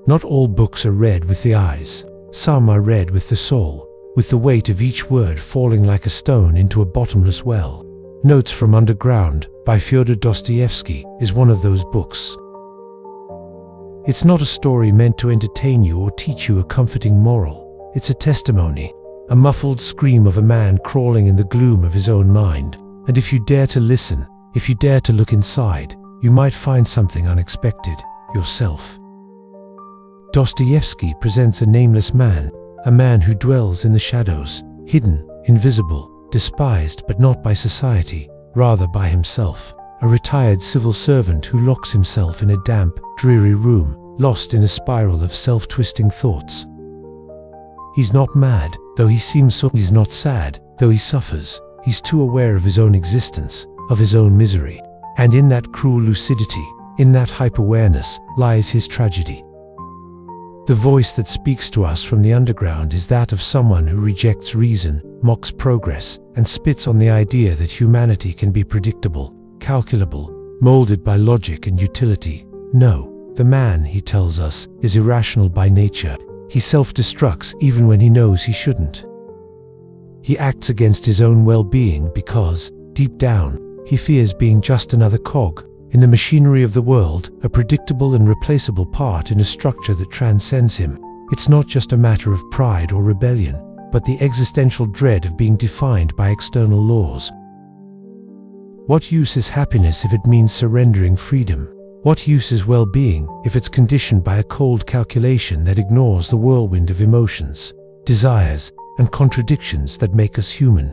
Not all books are read with the eyes. Some are read with the soul, with the weight of each word falling like a stone into a bottomless well. Notes from Underground by Fyodor Dostoevsky is one of those books. It's not a story meant to entertain you or teach you a comforting moral. It's a testimony, a muffled scream of a man crawling in the gloom of his own mind. And if you dare to listen, if you dare to look inside, you might find something unexpected, yourself. Dostoevsky presents a nameless man, a man who dwells in the shadows, hidden, invisible, despised but not by society, rather by himself. A retired civil servant who locks himself in a damp, dreary room, lost in a spiral of self-twisting thoughts. He's not mad, though he seems so. He's not sad, though he suffers. He's too aware of his own existence, of his own misery. And in that cruel lucidity, in that hyper-awareness, lies his tragedy. The voice that speaks to us from the underground is that of someone who rejects reason, mocks progress, and spits on the idea that humanity can be predictable, calculable, molded by logic and utility. No, the man, he tells us, is irrational by nature. He self-destructs even when he knows he shouldn't. He acts against his own well-being because, deep down, he fears being just another cog in the machinery of the world, a predictable and replaceable part in a structure that transcends him. It's not just a matter of pride or rebellion, but the existential dread of being defined by external laws. What use is happiness if it means surrendering freedom? What use is well-being if it's conditioned by a cold calculation that ignores the whirlwind of emotions, desires, and contradictions that make us human?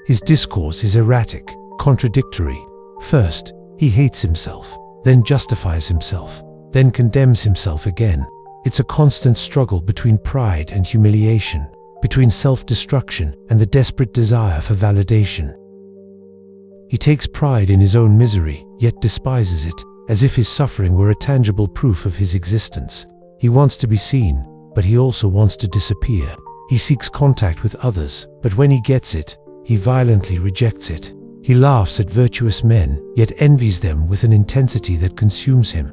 His discourse is erratic, contradictory. First, he hates himself, then justifies himself, then condemns himself again. It's a constant struggle between pride and humiliation, between self-destruction and the desperate desire for validation. He takes pride in his own misery, yet despises it, as if his suffering were a tangible proof of his existence. He wants to be seen, but he also wants to disappear. He seeks contact with others, but when he gets it, he violently rejects it. He laughs at virtuous men, yet envies them with an intensity that consumes him.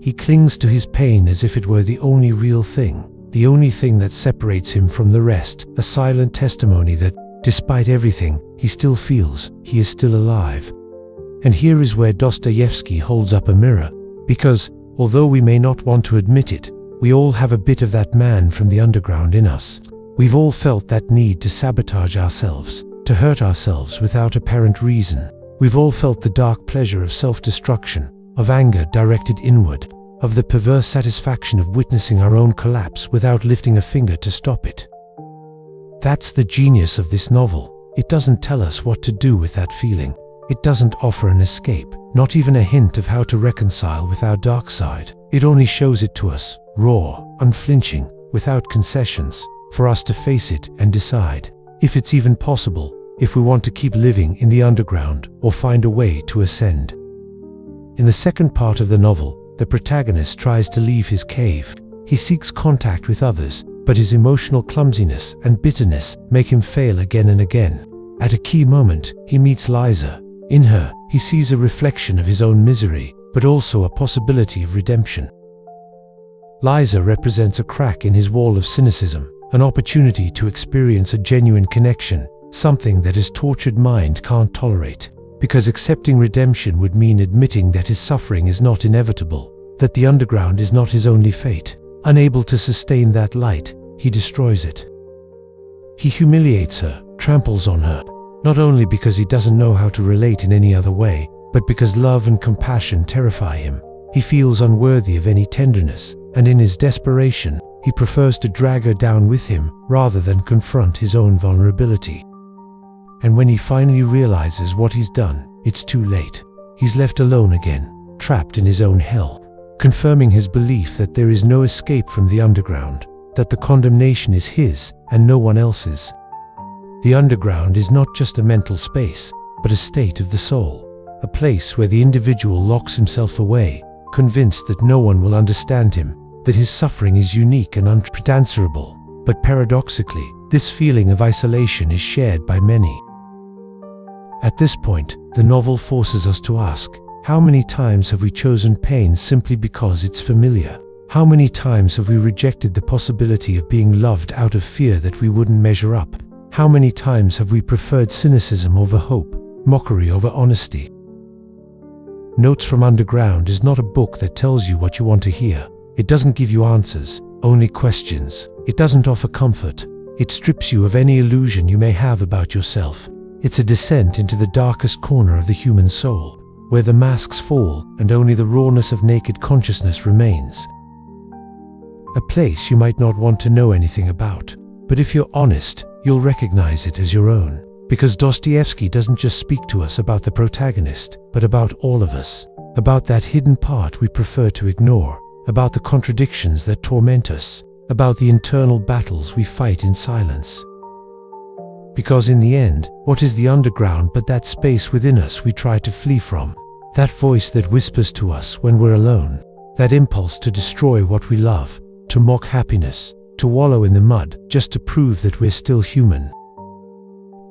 He clings to his pain as if it were the only real thing, the only thing that separates him from the rest, a silent testimony that, despite everything, he still feels, he is still alive. And here is where Dostoevsky holds up a mirror, because, although we may not want to admit it, we all have a bit of that man from the underground in us. We've all felt that need to sabotage ourselves, to hurt ourselves without apparent reason. We've all felt the dark pleasure of self-destruction, of anger directed inward, of the perverse satisfaction of witnessing our own collapse without lifting a finger to stop it. That's the genius of this novel. It doesn't tell us what to do with that feeling. It doesn't offer an escape, not even a hint of how to reconcile with our dark side. It only shows it to us, raw, unflinching, without concessions, for us to face it and decide if it's even possible, if we want to keep living in the underground or find a way to ascend. In the second part of the novel, the protagonist tries to leave his cave. He seeks contact with others, but his emotional clumsiness and bitterness make him fail again and again. At a key moment, he meets Liza. In her, he sees a reflection of his own misery, but also a possibility of redemption. Liza represents a crack in his wall of cynicism, an opportunity to experience a genuine connection, something that his tortured mind can't tolerate, because accepting redemption would mean admitting that his suffering is not inevitable, that the underground is not his only fate. Unable to sustain that light, he destroys it. He humiliates her, tramples on her, not only because he doesn't know how to relate in any other way, but because love and compassion terrify him. He feels unworthy of any tenderness, and in his desperation, he prefers to drag her down with him rather than confront his own vulnerability. And when he finally realizes what he's done, it's too late. He's left alone again, trapped in his own hell, confirming his belief that there is no escape from the underground, that the condemnation is his and no one else's. The underground is not just a mental space, but a state of the soul, a place where the individual locks himself away, convinced that no one will understand him, that his suffering is unique and unanswerable. But paradoxically, this feeling of isolation is shared by many. At this point, the novel forces us to ask, how many times have we chosen pain simply because it's familiar? How many times have we rejected the possibility of being loved out of fear that we wouldn't measure up? How many times have we preferred cynicism over hope, mockery over honesty? Notes from Underground is not a book that tells you what you want to hear. It doesn't give you answers, only questions. It doesn't offer comfort. It strips you of any illusion you may have about yourself. It's a descent into the darkest corner of the human soul, where the masks fall and only the rawness of naked consciousness remains. A place you might not want to know anything about, but if you're honest, you'll recognize it as your own. Because Dostoevsky doesn't just speak to us about the protagonist, but about all of us, about that hidden part we prefer to ignore, about the contradictions that torment us, about the internal battles we fight in silence. Because in the end, what is the underground but that space within us we try to flee from? That voice that whispers to us when we're alone, that impulse to destroy what we love, to mock happiness, to wallow in the mud, just to prove that we're still human.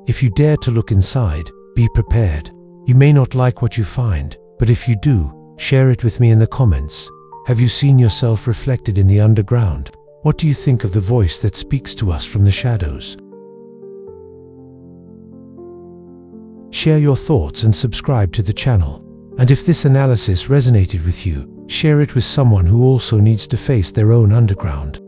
If you dare to look inside, be prepared. You may not like what you find, but if you do, share it with me in the comments. Have you seen yourself reflected in the underground? What do you think of the voice that speaks to us from the shadows? Share your thoughts and subscribe to the channel. And if this analysis resonated with you, share it with someone who also needs to face their own underground.